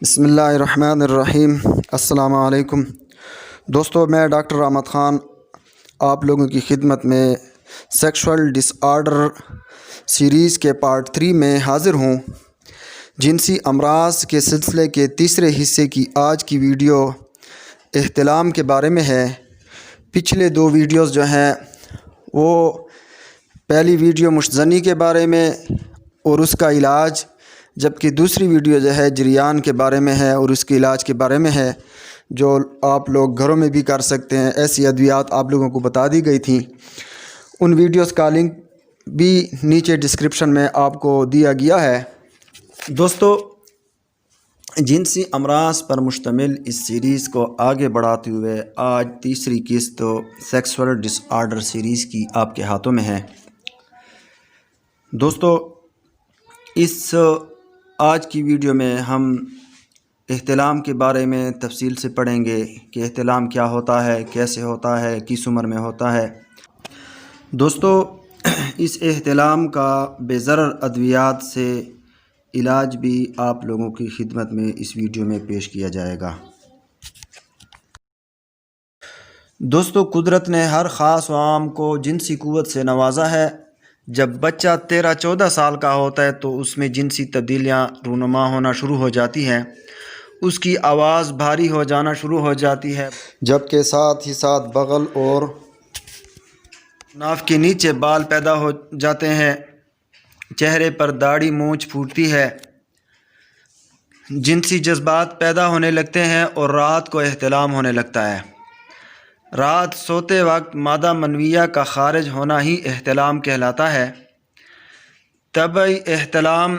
بسم اللہ الرحمن الرحیم۔ السلام علیکم دوستو، میں ڈاکٹر احمد خان آپ لوگوں کی خدمت میں سیکشول ڈس آرڈر سیریز کے پارٹ 3 میں حاضر ہوں۔ جنسی امراض کے سلسلے کے تیسرے حصے کی آج کی ویڈیو احتلام کے بارے میں ہے۔ پچھلے 2 ویڈیوز جو ہیں وہ پہلی ویڈیو مشتزنی کے بارے میں اور اس کا علاج، جبکہ دوسری ویڈیو جو ہے جریان کے بارے میں ہے اور اس کے علاج کے بارے میں ہے، جو آپ لوگ گھروں میں بھی کر سکتے ہیں۔ ایسی ادویات آپ لوگوں کو بتا دی گئی تھیں۔ ان ویڈیوز کا لنک بھی نیچے ڈسکرپشن میں آپ کو دیا گیا ہے۔ دوستو، جنسی امراض پر مشتمل اس سیریز کو آگے بڑھاتے ہوئے آج تیسری قسط سیکسول ڈس آرڈر سیریز کی آپ کے ہاتھوں میں ہے۔ دوستو، اس آج کی ویڈیو میں ہم احتلام کے بارے میں تفصیل سے پڑھیں گے کہ احتلام کیا ہوتا ہے، کیسے ہوتا ہے، کس عمر میں ہوتا ہے۔ دوستو، اس احتلام کا بے ضرر ادویات سے علاج بھی آپ لوگوں کی خدمت میں اس ویڈیو میں پیش کیا جائے گا۔ دوستو، قدرت نے ہر خاص و عام کو جنسی قوت سے نوازا ہے۔ جب بچہ 13-14 سال کا ہوتا ہے تو اس میں جنسی تبدیلیاں رونما ہونا شروع ہو جاتی ہیں۔ اس کی آواز بھاری ہو جانا شروع ہو جاتی ہے، جبکہ ساتھ ہی ساتھ بغل اور ناف کے نیچے بال پیدا ہو جاتے ہیں۔ چہرے پر داڑھی مونچھ پھوٹتی ہے، جنسی جذبات پیدا ہونے لگتے ہیں اور رات کو احتلام ہونے لگتا ہے۔ رات سوتے وقت مادہ منویہ کا خارج ہونا ہی احتلام کہلاتا ہے۔ طبعی احتلام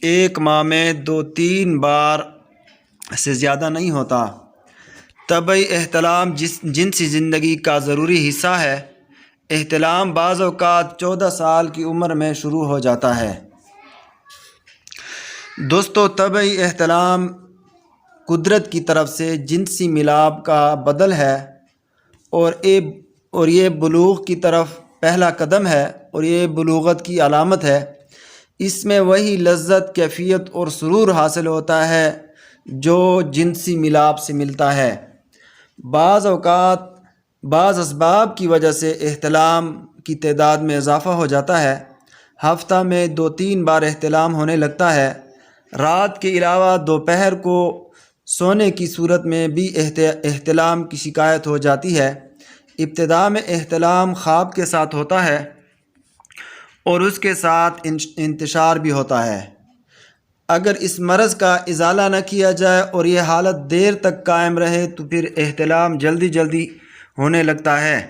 1 ماہ میں 2-3 بار سے زیادہ نہیں ہوتا۔ طبعی احتلام جنسی زندگی کا ضروری حصہ ہے۔ احتلام بعض اوقات 14 سال کی عمر میں شروع ہو جاتا ہے۔ دوستو، طبعی احتلام قدرت کی طرف سے جنسی ملاپ کا بدل ہے اور یہ بلوغ کی طرف پہلا قدم ہے اور یہ بلوغت کی علامت ہے۔ اس میں وہی لذت، کیفیت اور سرور حاصل ہوتا ہے جو جنسی ملاپ سے ملتا ہے۔ بعض اوقات بعض اسباب کی وجہ سے احتلام کی تعداد میں اضافہ ہو جاتا ہے۔ ہفتہ میں 2-3 بار احتلام ہونے لگتا ہے۔ رات کے علاوہ دوپہر کو سونے کی صورت میں بھی احتلام کی شکایت ہو جاتی ہے۔ ابتدا میں احتلام خواب کے ساتھ ہوتا ہے اور اس کے ساتھ انتشار بھی ہوتا ہے۔ اگر اس مرض کا ازالہ نہ کیا جائے اور یہ حالت دیر تک قائم رہے تو پھر احتلام جلدی ہونے لگتا ہے،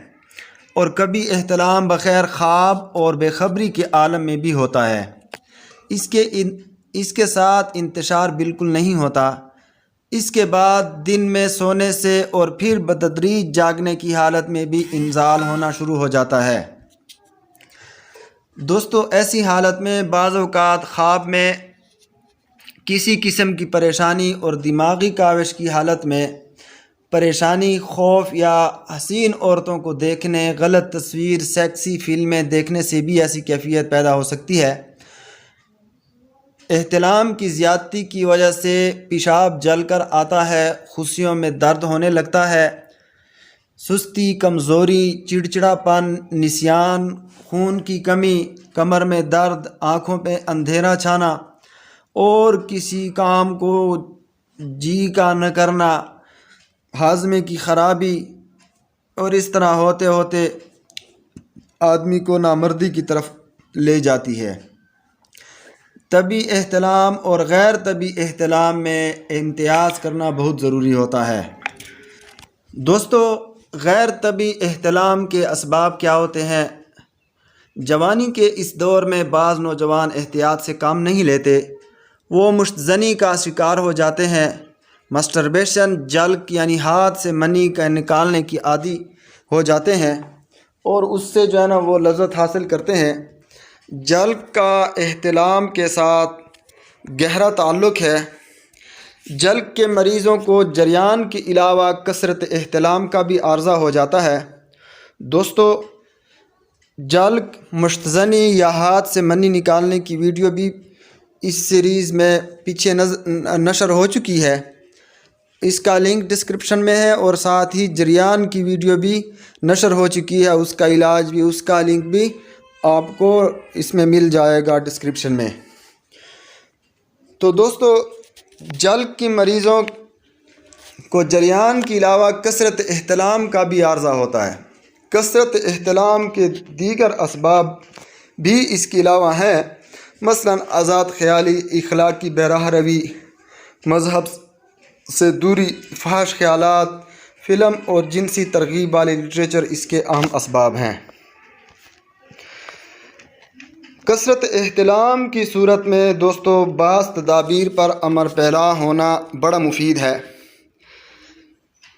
اور کبھی احتلام بغیر خواب اور بے خبری کے عالم میں بھی ہوتا ہے۔ اس کے ساتھ انتشار بالکل نہیں ہوتا۔ اس کے بعد دن میں سونے سے اور پھر بتدریج جاگنے کی حالت میں بھی انزال ہونا شروع ہو جاتا ہے۔ دوستو، ایسی حالت میں بعض اوقات خواب میں کسی قسم کی پریشانی اور دماغی کاوش کی حالت میں پریشانی، خوف یا حسین عورتوں کو دیکھنے، غلط تصویر، سیکسی فلمیں دیکھنے سے بھی ایسی کیفیت پیدا ہو سکتی ہے۔ احتلام کی زیادتی کی وجہ سے پیشاب جل کر آتا ہے، خصیوں میں درد ہونے لگتا ہے، سستی، کمزوری، چڑچڑاپن، نسیان، خون کی کمی، کمر میں درد، آنکھوں پہ اندھیرا چھانا اور کسی کام کو جی کا نہ کرنا، ہاضمے کی خرابی، اور اس طرح ہوتے ہوتے آدمی کو نامردی کی طرف لے جاتی ہے۔ طبی احتلام اور غیر طبی احتلام میں امتیاز کرنا بہت ضروری ہوتا ہے۔ دوستو، غیر طبی احتلام کے اسباب کیا ہوتے ہیں؟ جوانی کے اس دور میں بعض نوجوان احتیاط سے کام نہیں لیتے، وہ مشتزنی کا شکار ہو جاتے ہیں۔ مسٹربیشن، جلق یعنی ہاتھ سے منی کا نکالنے کی عادی ہو جاتے ہیں اور اس سے جو ہے نا وہ لذت حاصل کرتے ہیں۔ جلق کا احتلام کے ساتھ گہرا تعلق ہے۔ جلق کے مریضوں کو جریان کے علاوہ کثرت احتلام کا بھی عارضہ ہو جاتا ہے۔ دوستو، جلق، مشتزنی یا ہاتھ سے منی نکالنے کی ویڈیو بھی اس سیریز میں پیچھے نشر ہو چکی ہے، اس کا لنک ڈسکرپشن میں ہے، اور ساتھ ہی جریان کی ویڈیو بھی نشر ہو چکی ہے، اس کا علاج بھی، اس کا لنک بھی آپ کو اس میں مل جائے گا ڈسکرپشن میں۔ تو دوستو، جلد کے مریضوں کو جریان کے علاوہ کثرت احتلام کا بھی عارضہ ہوتا ہے۔ کثرت احتلام کے دیگر اسباب بھی اس کے علاوہ ہیں، مثلا آزاد خیالی، اخلاقی بے روی، مذہب سے دوری، فحش خیالات، فلم اور جنسی ترغیب والے لٹریچر اس کے اہم اسباب ہیں۔ کثرت احتلام کی صورت میں دوستو بعض تدابیر پر عمل پیرا ہونا بڑا مفید ہے۔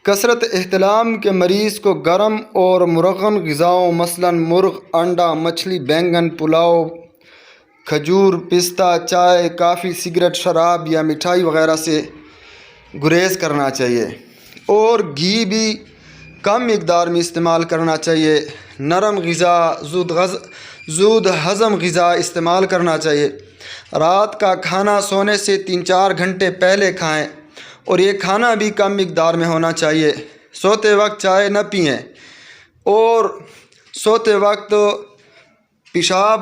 کثرت احتلام کے مریض کو گرم اور مرغن غذاؤں مثلا مرغ، انڈا، مچھلی، بینگن، پلاؤ، کھجور، پستہ، چائے، کافی، سگریٹ، شراب یا مٹھائی وغیرہ سے گریز کرنا چاہیے، اور گھی بھی کم مقدار میں استعمال کرنا چاہیے۔ نرم غذا، زود ہضم غذا استعمال کرنا چاہیے۔ رات کا کھانا سونے سے 3-4 گھنٹے پہلے کھائیں، اور یہ کھانا بھی کم مقدار میں ہونا چاہیے۔ سوتے وقت چائے نہ پئیں، اور سوتے وقت پیشاب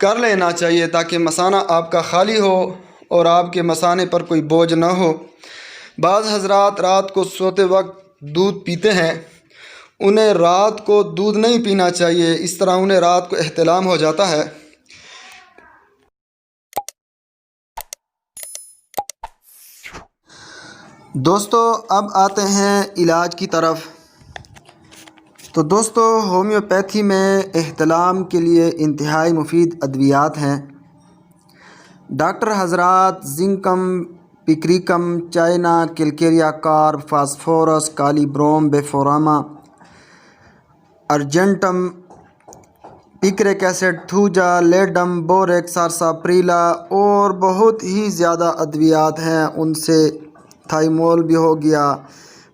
کر لینا چاہیے تاکہ مثانہ آپ کا خالی ہو اور آپ کے مثانے پر کوئی بوجھ نہ ہو۔ بعض حضرات رات کو سوتے وقت دودھ پیتے ہیں، انہیں رات کو دودھ نہیں پینا چاہیے، اس طرح انہیں رات کو احتلام ہو جاتا ہے۔ دوستو، اب آتے ہیں علاج کی طرف۔ تو دوستو، ہومیوپیتھی میں احتلام کے لیے انتہائی مفید ادویات ہیں۔ ڈاکٹر حضرات زنکم، پکریکم، چائنا، کیلکیریا کارب، فاسفورس، کالی بروم، بیفوراما، ارجنٹم، پکریک ایسڈ، تھوجا، لیڈم، بوریک، سارساپریلا اور بہت ہی زیادہ ادویات ہیں۔ ان سے تھائیمول بھی ہو گیا،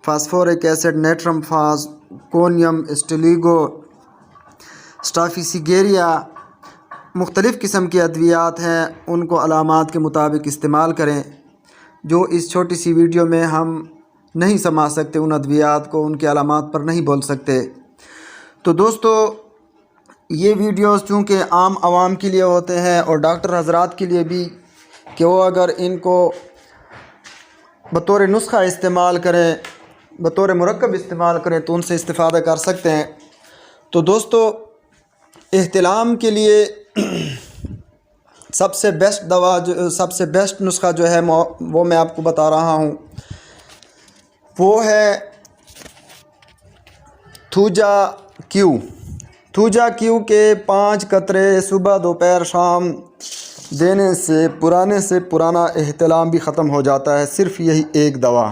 فاسفورک ایسڈ، نیٹرم فاس، کونیم، اسٹیلیگو، اسٹافیسیگیریا، مختلف قسم کے ادویات ہیں۔ ان کو علامات کے مطابق استعمال کریں، جو اس چھوٹی سی ویڈیو میں ہم نہیں سما سکتے، ان ادویات کو ان کے علامات پر نہیں بول سکتے۔ تو دوستو، یہ ویڈیوز چونکہ عام عوام کے لیے ہوتے ہیں اور ڈاکٹر حضرات کے لیے بھی، کہ وہ اگر ان کو بطور نسخہ استعمال کریں، بطور مرکب استعمال کریں تو ان سے استفادہ کر سکتے ہیں۔ تو دوستو، احتلام کے لیے سب سے بیسٹ نسخہ جو ہے وہ میں آپ کو بتا رہا ہوں، وہ ہے تھوجا کیو۔ تھوجا کیو کے 5 قطرے صبح، دوپہر، شام دینے سے پرانا احتلام بھی ختم ہو جاتا ہے، صرف یہی ایک دوا۔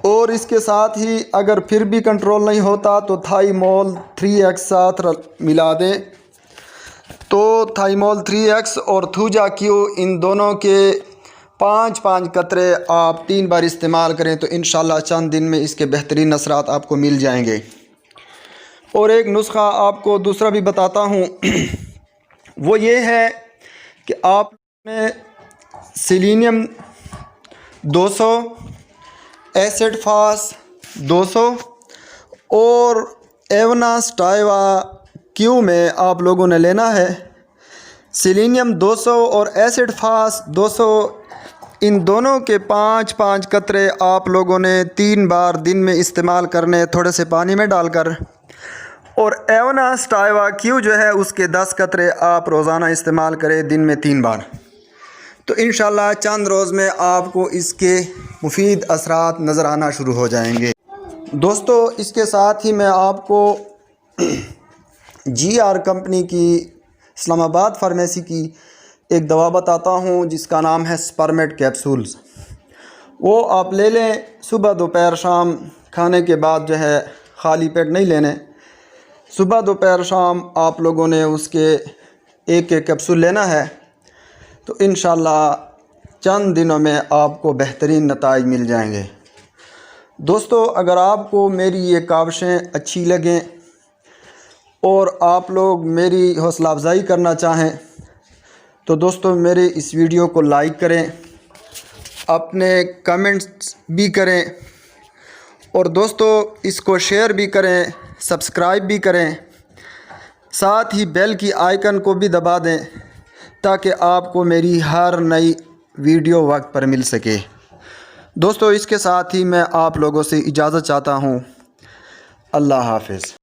اور اس کے ساتھ ہی اگر پھر بھی کنٹرول نہیں ہوتا تو تھائیمول 3X ساتھ ملا دیں۔ تو تھائیمول 3X اور تھوجا کیو، ان دونوں کے 5 قطرے آپ 3 بار استعمال کریں تو انشاءاللہ چند دن میں اس کے بہترین اثرات آپ کو مل جائیں گے۔ اور ایک نسخہ آپ کو دوسرا بھی بتاتا ہوں، وہ یہ ہے کہ آپ نے سیلینیم 200، ایسڈ فاس 200 اور ایونا سٹائوا کیو میں آپ لوگوں نے لینا ہے سیلینیم 200 اور ایسڈ فاس 200، ان دونوں کے 5 قطرے آپ لوگوں نے 3 بار دن میں استعمال کرنے، تھوڑے سے پانی میں ڈال کر، اور ایونا سٹائوا کیو جو ہے اس کے 10 قطرے آپ روزانہ استعمال کریں دن میں 3 بار۔ تو انشاءاللہ چند روز میں آپ کو اس کے مفید اثرات نظر آنا شروع ہو جائیں گے۔ دوستو، اس کے ساتھ ہی میں آپ کو GR کمپنی کی اسلام آباد فارمیسی کی ایک دوا بتاتا ہوں جس کا نام ہے سپرمیٹ کیپسولز۔ وہ آپ لے لیں، صبح، دوپہر، شام کھانے کے بعد جو ہے خالی پیٹ نہیں لینے، صبح، دوپہر، شام آپ لوگوں نے اس کے ایک کیپسول لینا ہے۔ تو انشاءاللہ چند دنوں میں آپ کو بہترین نتائج مل جائیں گے۔ دوستو، اگر آپ کو میری یہ کاوشیں اچھی لگیں اور آپ لوگ میری حوصلہ افزائی کرنا چاہیں تو دوستو میرے اس ویڈیو کو لائک کریں، اپنے کمنٹس بھی کریں، اور دوستو اس کو شیئر بھی کریں، سبسکرائب بھی کریں، ساتھ ہی بیل کی آئیکن کو بھی دبا دیں تاکہ آپ کو میری ہر نئی ویڈیو وقت پر مل سکے۔ دوستو اس کے ساتھ ہی میں آپ لوگوں سے اجازت چاہتا ہوں۔ اللہ حافظ۔